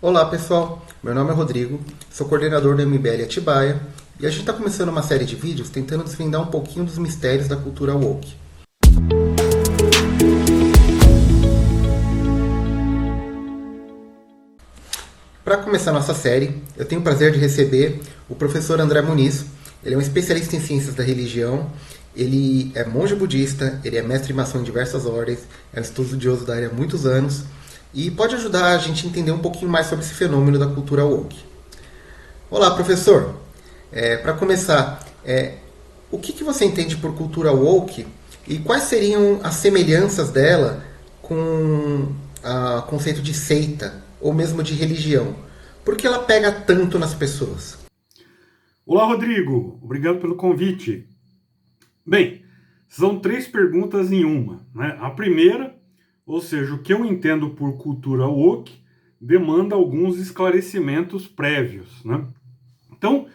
Olá pessoal, meu nome é Rodrigo, sou coordenador do MBL Atibaia e a gente está começando uma série de vídeos tentando desvendar um pouquinho dos mistérios da cultura woke. Para começar nossa série, eu tenho o prazer de receber o professor André Muniz. Ele é um especialista em ciências da religião, ele é monge budista, ele é mestre em maçom em diversas ordens, é um estudioso da área há muitos anos e pode ajudar a gente a entender um pouquinho mais sobre esse fenômeno da cultura woke. Olá, professor. Para começar, o que você entende por cultura woke e quais seriam as semelhanças dela com o conceito de seita ou mesmo de religião? Por que ela pega tanto nas pessoas? Olá, Rodrigo. Obrigado pelo convite. Bem, são 3 perguntas em uma, né? A primeira, ou seja, o que eu entendo por cultura woke, demanda alguns esclarecimentos prévios, né? Então,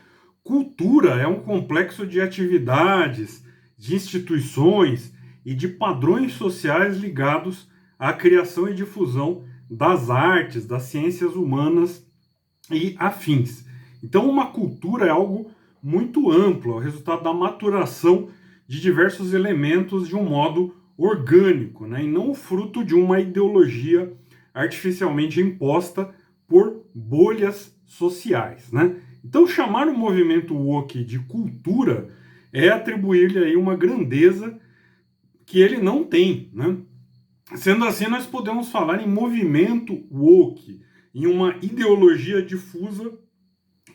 cultura é um complexo de atividades, de instituições e de padrões sociais ligados à criação e difusão das artes, das ciências humanas e afins. Então, uma cultura é algo muito amplo, é o resultado da maturação de diversos elementos de um modo orgânico, né? E não o fruto de uma ideologia artificialmente imposta por bolhas sociais, né? Então, chamar o movimento woke de cultura é atribuir-lhe aí uma grandeza que ele não tem, né? Sendo assim, nós podemos falar em movimento woke, em uma ideologia difusa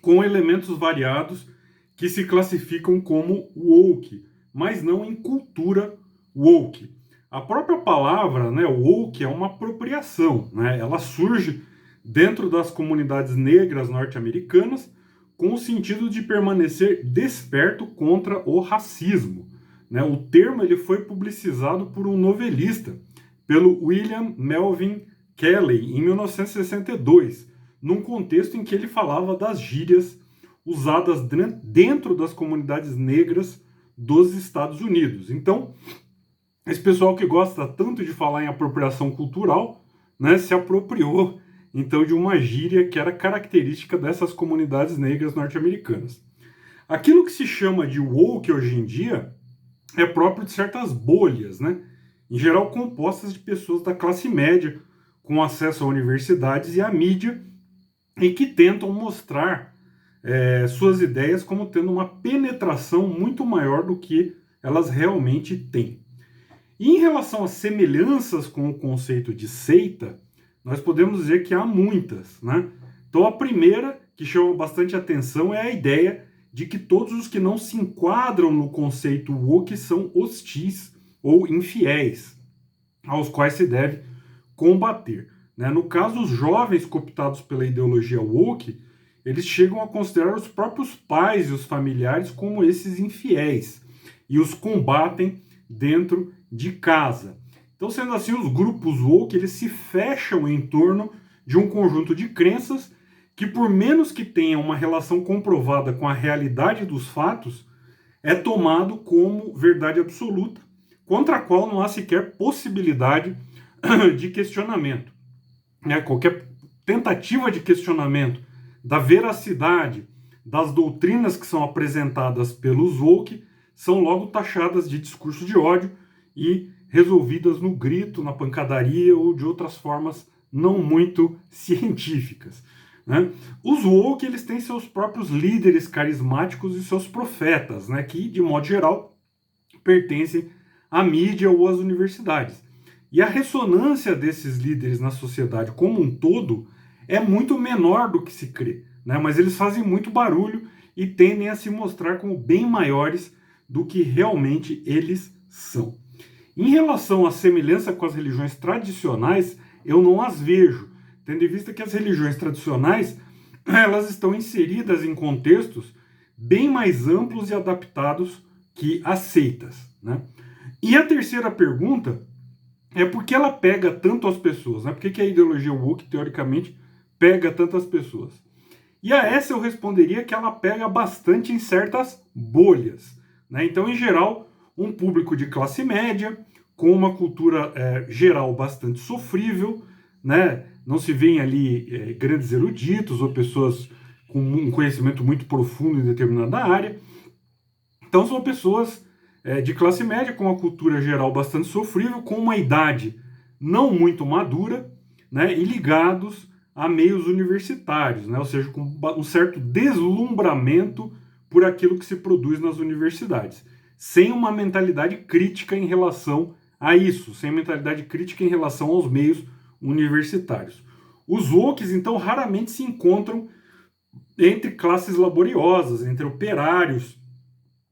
com elementos variados que se classificam como woke, mas não em cultura woke. A própria palavra, né, woke, é uma apropriação, né? Ela surge dentro das comunidades negras norte-americanas com o sentido de permanecer desperto contra o racismo, né? O termo ele foi publicizado por um novelista, pelo William Melvin Kelley, em 1962, num contexto em que ele falava das gírias usadas dentro das comunidades negras dos Estados Unidos. Então, esse pessoal que gosta tanto de falar em apropriação cultural, né, se apropriou então de uma gíria que era característica dessas comunidades negras norte-americanas. Aquilo que se chama de woke hoje em dia é próprio de certas bolhas, né, em geral compostas de pessoas da classe média, com acesso a universidades e à mídia, e que tentam mostrar suas ideias como tendo uma penetração muito maior do que elas realmente têm. E em relação às semelhanças com o conceito de seita, nós podemos dizer que há muitas, né? Então a primeira, que chama bastante atenção, é a ideia de que todos os que não se enquadram no conceito woke são hostis ou infiéis, aos quais se deve combater, né? No caso, os jovens cooptados pela ideologia woke, eles chegam a considerar os próprios pais e os familiares como esses infiéis e os combatem dentro de casa. Então, sendo assim, os grupos woke eles se fecham em torno de um conjunto de crenças que, por menos que tenha uma relação comprovada com a realidade dos fatos, é tomado como verdade absoluta, contra a qual não há sequer possibilidade de questionamento. Qualquer tentativa de questionamento da veracidade das doutrinas que são apresentadas pelos woke são logo taxadas de discurso de ódio e resolvidas no grito, na pancadaria ou de outras formas não muito científicas, né? Os woke eles têm seus próprios líderes carismáticos e seus profetas, né, que, de modo geral, pertencem à mídia ou às universidades. E a ressonância desses líderes na sociedade como um todo é muito menor do que se crê, né? Mas eles fazem muito barulho e tendem a se mostrar como bem maiores do que realmente eles são. Em relação à semelhança com as religiões tradicionais, eu não as vejo, tendo em vista que as religiões tradicionais elas estão inseridas em contextos bem mais amplos e adaptados que as seitas, né? E a terceira pergunta é por que ela pega tanto as pessoas, né? Por que a ideologia woke, teoricamente, pega tantas pessoas? E a essa eu responderia que ela pega bastante em certas bolhas, né? Então, em geral, um público de classe média, com uma cultura geral bastante sofrível, né? não se veem ali grandes eruditos ou pessoas com um conhecimento muito profundo em determinada área. Então são pessoas de classe média, com uma cultura geral bastante sofrível, com uma idade não muito madura, né, e ligados a meios universitários, né, ou seja, com um certo deslumbramento por aquilo que se produz nas universidades, sem uma mentalidade crítica em relação a isso, sem mentalidade crítica em relação aos meios universitários. Os wokes, então, raramente se encontram entre classes laboriosas, entre operários,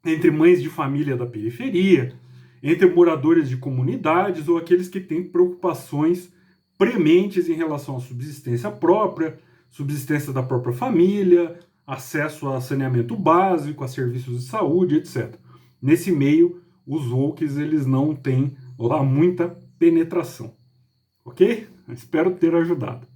entre mães de família da periferia, entre moradores de comunidades ou aqueles que têm preocupações prementes em relação à subsistência própria, subsistência da própria família, acesso a saneamento básico, a serviços de saúde, etc. Nesse meio, os wokes eles não têm lá muita penetração. Ok? Espero ter ajudado.